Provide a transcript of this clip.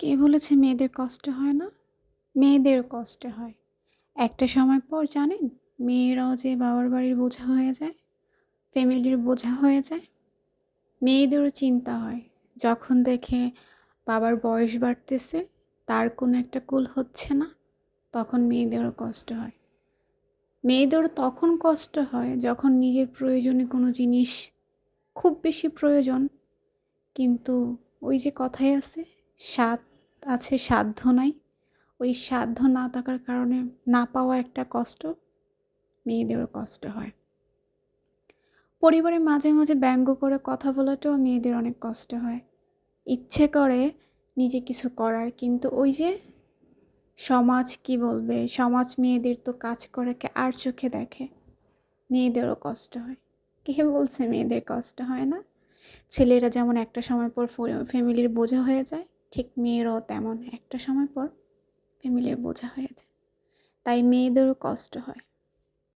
কে বলেছে মেয়েদের কষ্ট হয় না? মেয়েদেরও কষ্ট হয়। একটা সময় পর জানেন, মেয়েরাও যে বাবার বাড়ির বোঝা হয়ে যায়, ফ্যামিলির বোঝা হয়ে যায়। মেয়েদেরও চিন্তা হয় যখন দেখে বাবার বয়স বাড়তেছে, তার কোনো একটা কুল হচ্ছে না, তখন মেয়েদেরও কষ্ট হয়। মেয়েদেরও তখন কষ্ট হয় যখন নিজের প্রয়োজনে কোনো জিনিস খুব বেশি প্রয়োজন, কিন্তু ওই যে কথাই আছে, সাধ আছে সাধ্য নাই। ওই সাধ্য না থাকার কারণে না পাওয়া একটা কষ্ট, মেয়েদেরও কষ্ট হয়। পরিবারে মাঝে মাঝে ব্যঙ্গ করে কথা বলাটাও মেয়েদের অনেক কষ্ট হয়। ইচ্ছে করে নিজে কিছু করার, কিন্তু ওই যে সমাজ কি বলবে, সমাজ মেয়েদের তো কাজ করে আর চোখে দেখে, মেয়েদেরও কষ্ট হয়। কে বলছে মেয়েদের কষ্ট হয় না? ছেলেরা যেমন একটা সময় পর ফ্যামিলির বোঝা হয়ে যায়, ঠিক মেয়েরাও তেমন একটা সময় পর ফ্যামিলির বোঝা হয়ে যায়। তাই মেয়েদেরও কষ্ট হয়।